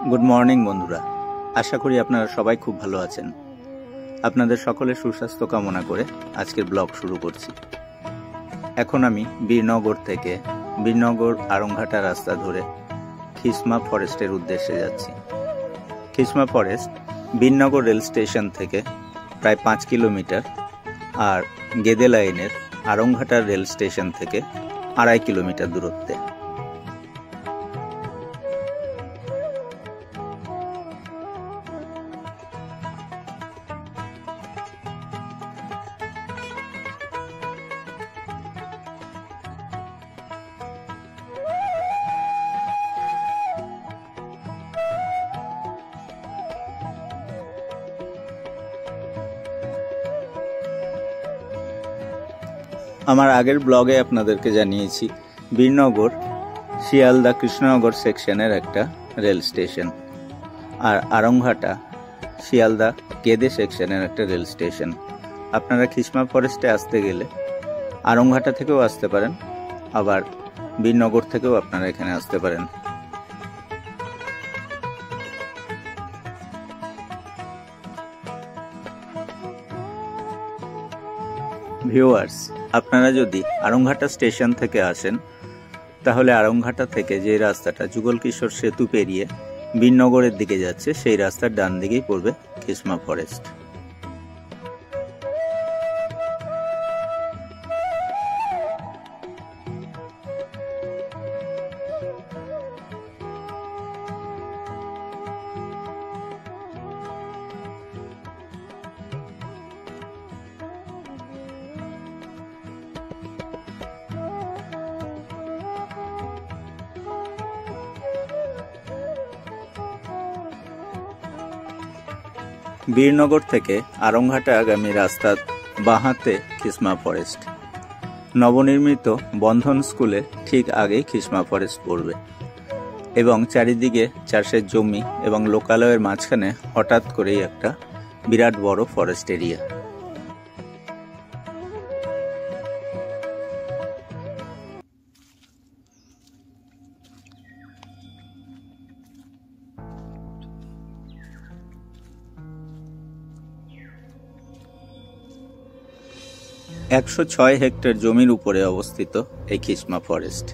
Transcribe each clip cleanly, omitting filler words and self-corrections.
Good morning বন্ধুরা, আশা করি আপনারা সবাই খুব ভালো আছেন। আপনাদের সকলের সুস্বাস্থ্য কামনা করে আজকের ব্লগ শুরু করছি। এখন আমি বীরনগর থেকে আরংঘাটা রাস্তা ধরে খিসমা ফরেস্টের উদ্দেশ্যে যাচ্ছি। খিসমা ফরেস্ট বীরনগর রেল স্টেশন থেকে প্রায় 5 কিলোমিটার আর গেদে লাইনের আরংঘাটা রেল স্টেশন থেকে 2.5 কিলোমিটার দূরত্বে। আমার আগের ব্লগে আপনাদেরকে জানিয়েছি বীরনগর শিয়ালদা কৃষ্ণনগর সেকশনের একটা রেল স্টেশন, আর আরংঘাটা শিয়ালদা গেদে সেকশনের একটা রেল স্টেশন। আপনারা খিসমা ফরেস্টে আসতে গেলে আরংঘাটা থেকেও আসতে পারেন, আবার বীরনগর থেকেও আপনারা এখানে আসতে পারেন। ভিউয়ার্স, আপনারা যদি আরংঘাটা স্টেশন থেকে আসেন তাহলে আরংঘাটা থেকে যে রাস্তাটা যুগল কিশোর সেতু পেরিয়ে বীরনগরের দিকে যাচ্ছে সেই রাস্তার ডান দিকেই পড়বে খিসমা ফরেস্ট। বীরনগর থেকে আরংঘাটা আগামী রাস্তার বাঁহাতে খিসমা ফরেস্ট। নবনির্মিত বন্ধন স্কুলে ঠিক আগেই খিসমা ফরেস্ট পড়বে এবং চারিদিকে চাষের জমি এবং লোকালয়ের মাঝখানে হঠাৎ করেই একটা বিরাট বড় ফরেস্ট এরিয়া। হেক্টর জমির উপরে অবস্থিত এই খিসমা ফরেস্ট।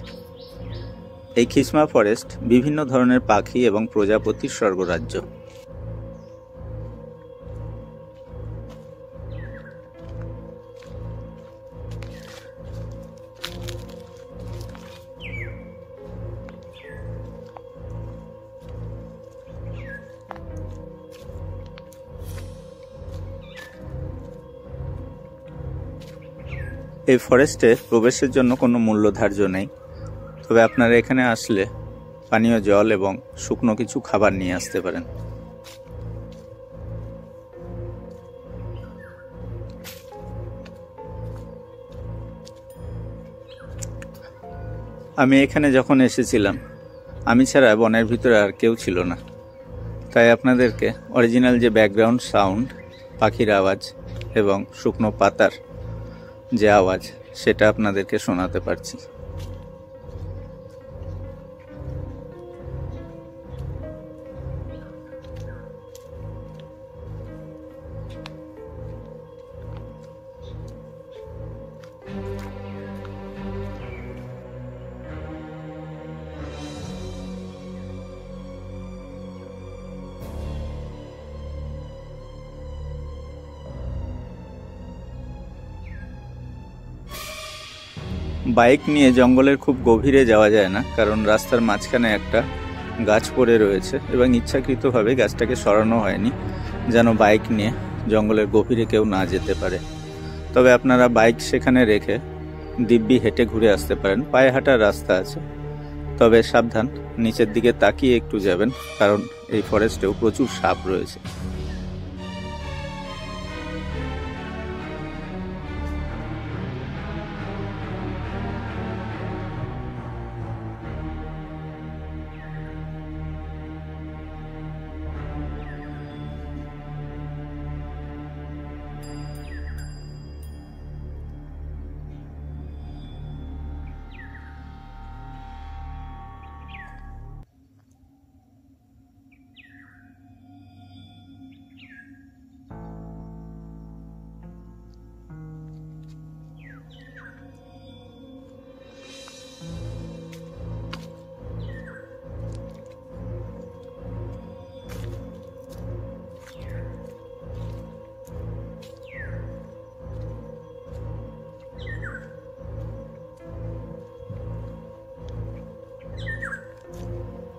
এই খিসমা ফরেস্ট বিভিন্ন ধরনের পাখি এবং প্রজাপতির স্বর্গরাজ্য। এই ফরেস্টে প্রবেশের জন্য কোনো মূল্য ধার্য নেই, তবে আপনারা এখানে আসলে পানীয় জল এবং শুকনো কিছু খাবার নিয়ে আসতে পারেন। আমি এখানে যখন এসেছিলাম আমি ছাড়া বনের ভিতরে আর কেউ ছিল না, তাই আপনাদেরকে অরিজিনাল যে ব্যাকগ্রাউন্ড সাউন্ড, পাখির আওয়াজ এবং শুকনো পাতার যে আওয়াজ সেটা আপনাদেরকে শোনাতে পারছি। বাইক নিয়ে জঙ্গলের খুব গভীরে যাওয়া যায় না, কারণ রাস্তার মাঝখানে একটা গাছ পড়ে রয়েছে এবং ইচ্ছাকৃতভাবে গাছটাকে সরানো হয়নি যেন বাইক নিয়ে জঙ্গলের গভীরে কেউ না যেতে পারে। তবে আপনারা বাইক সেখানে রেখে দিব্যি হেঁটে ঘুরে আসতে পারেন। পায়ে হাঁটার রাস্তা আছে, তবে সাবধান, নিচের দিকে তাকিয়ে একটু যাবেন, কারণ এই ফরেস্টেও প্রচুর সাপ রয়েছে।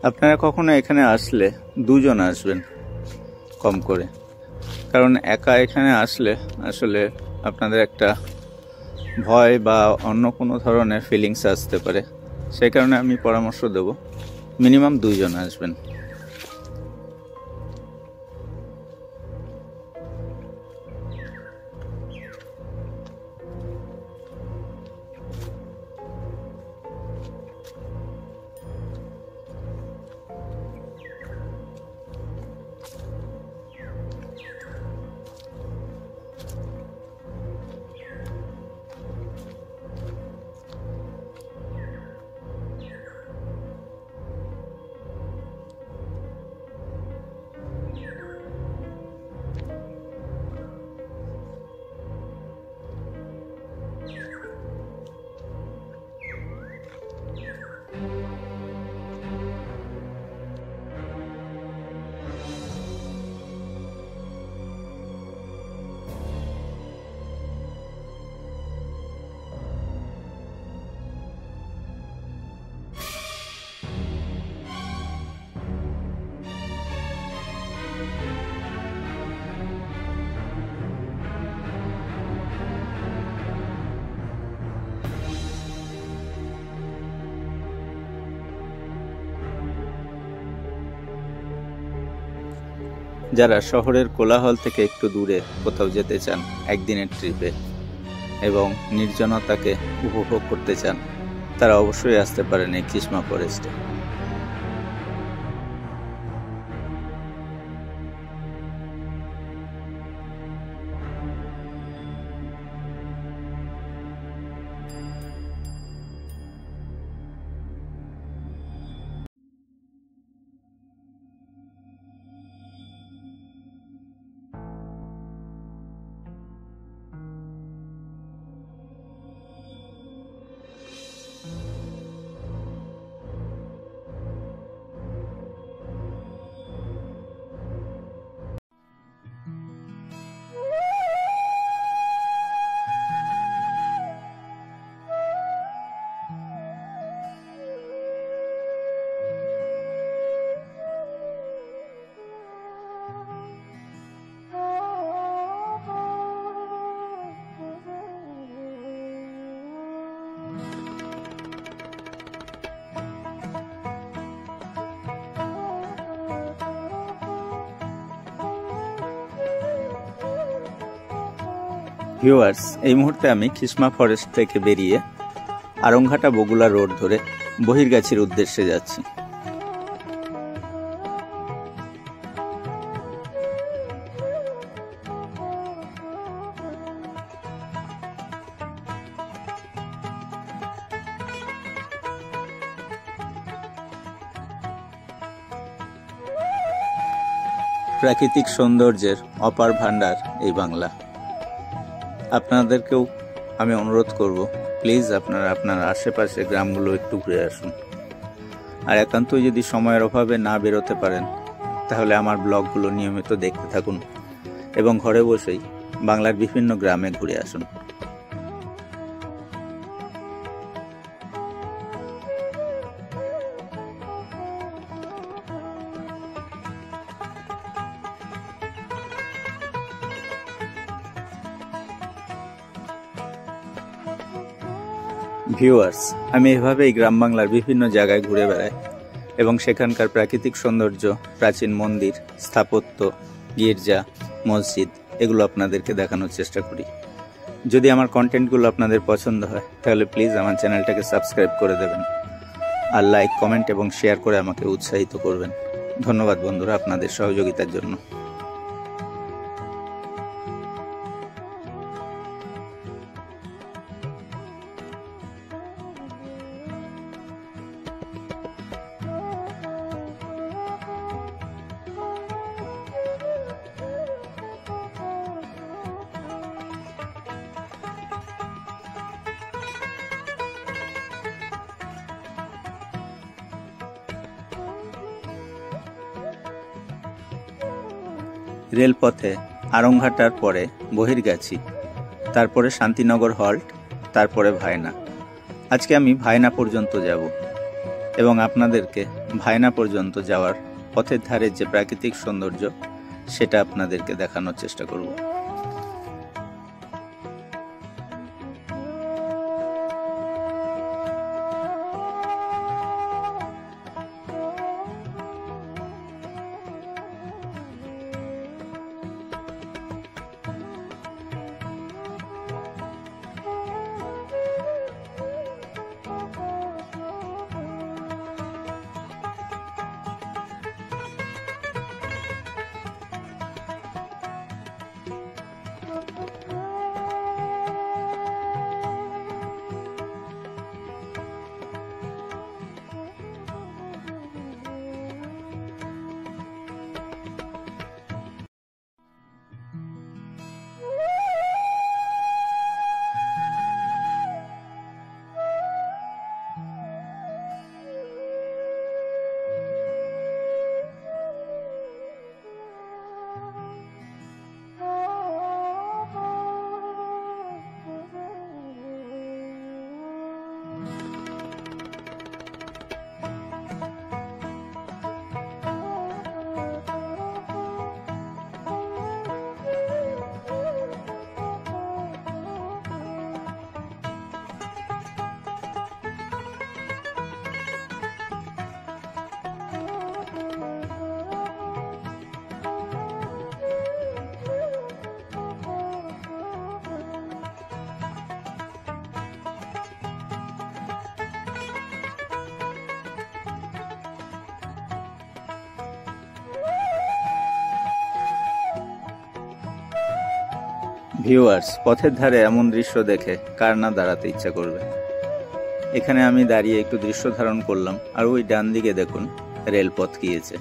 আপনারা কখনো এখানে আসলে দুজন আসবেন কম করে, কারণ একা এখানে আসলে আসলে আপনাদের একটা ভয় বা অন্য কোনো ধরনের ফিলিংস আসতে পারে। সেই কারণে আমি পরামর্শ দেব মিনিমাম 2 জন আসবেন। যারা শহরের কোলাহল থেকে একটু দূরে কোথাও যেতে চান একদিনের ট্রিপে এবং নির্জনতাকে উপভোগ করতে চান, তারা অবশ্যই আসতে পারেন এই কিসমা ফরেস্টে। ভিউয়ার্স, এই মুহূর্তে আমি কিসমা ফরেস্ট থেকে বেরিয়ে আরংঘাটা বগুলা রোড ধরে বহিরগাছির উদ্দেশ্যে যাচ্ছি। প্রাকৃতিক সৌন্দর্যের অপার ভান্ডার এই বাংলা। আপনাদেরকেও আমি অনুরোধ করব, প্লিজ আপনারা আপনার আশেপাশে গ্রামগুলো একটু ঘুরে আসুন। আর একান্তই যদি সময়ের অভাবে না বেরোতে পারেন, তাহলে আমার ব্লগগুলো নিয়মিত দেখতে থাকুন এবং ঘরে বসেই বাংলার বিভিন্ন গ্রামে ঘুরে আসুন। ভিউয়ার্স, আমি এভাবে এই গ্রাম বাংলার বিভিন্ন জায়গায় ঘুরে বেড়াই এবং সেখানকার প্রাকৃতিক সৌন্দর্য, প্রাচীন মন্দির, স্থাপত্য, গির্জা, মসজিদ এগুলো আপনাদেরকে দেখানোর চেষ্টা করি। যদি আমার কন্টেন্টগুলো আপনাদের পছন্দ হয়, তাহলে প্লিজ আমার চ্যানেলটাকে সাবস্ক্রাইব করে দেবেন আর লাইক, কমেন্ট এবং শেয়ার করে আমাকে উৎসাহিত করবেন। ধন্যবাদ বন্ধুরা আপনাদের সহযোগিতার জন্য। রেলপথে আরংঘাটার পরে বহিরগাছি, তারপরে শান্তিনগর হল্ট, তারপরে ভায়না। আজকে আমি ভায়না পর্যন্ত যাব এবং আপনাদেরকে ভায়না পর্যন্ত যাওয়ার পথের ধারে যে প্রাকৃতিক সৌন্দর্য সেটা আপনাদেরকে দেখানোর চেষ্টা করব। ভিউয়ার্স, পথের ধারে এমন দৃশ্য দেখে কার না দাঁড়াতে ইচ্ছা করবে। এখানে আমি দাঁড়িয়ে একটু দৃশ্য ধারণ করলাম, আর ওই ডান দিকে দেখুন রেলপথ গিয়েছে।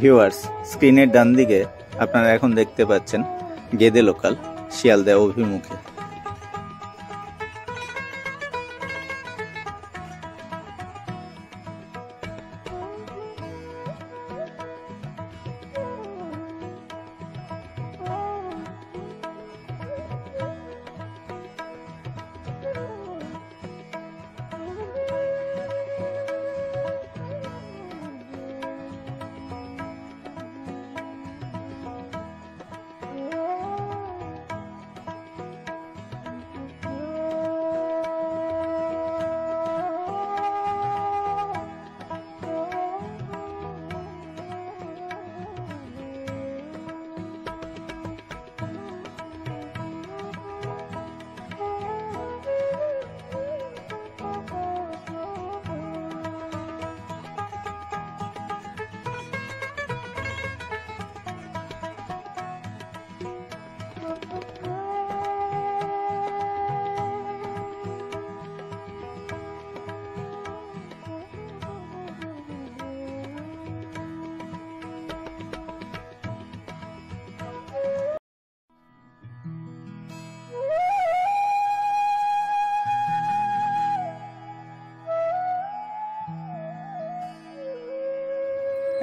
ভিউয়ার্স, স্ক্রিনের ডান দিকে আপনারা এখন দেখতে পাচ্ছেন গেদে লোকাল শিয়ালদা অভিমুখে।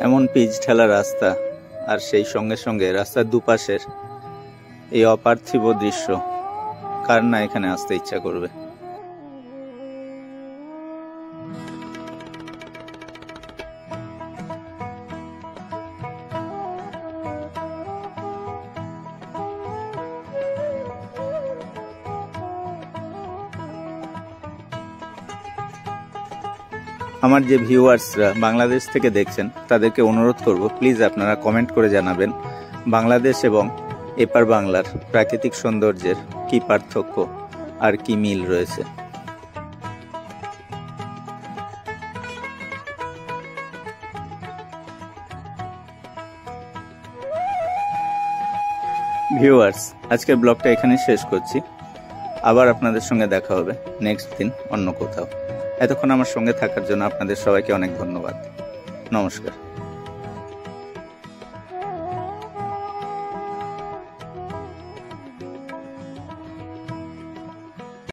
এমন পিচ ঢালা রাস্তা, আর সেই সঙ্গে সঙ্গে রাস্তার দুপাশের এই অপার্থিব দৃশ্য কার না এখানে আসতে ইচ্ছা করবে। আমার যে ভিউয়ার্সরা বাংলাদেশ থেকে দেখছেন তাদেরকে অনুরোধ করব, প্লিজ আপনারা কমেন্ট করে জানাবেন বাংলাদেশ এবং এপার বাংলার প্রাকৃতিক সৌন্দর্যের কি পার্থক্য আর কি মিল রয়েছে। ভিউয়ার্স, আজকের ব্লগটা এখানে শেষ করছি। আবার আপনাদের সঙ্গে দেখা হবে নেক্সট দিন অন্য কোথাও। এতক্ষণ আমার সঙ্গে থাকার জন্য আপনাদের সবাইকে অনেক ধন্যবাদ। নমস্কার।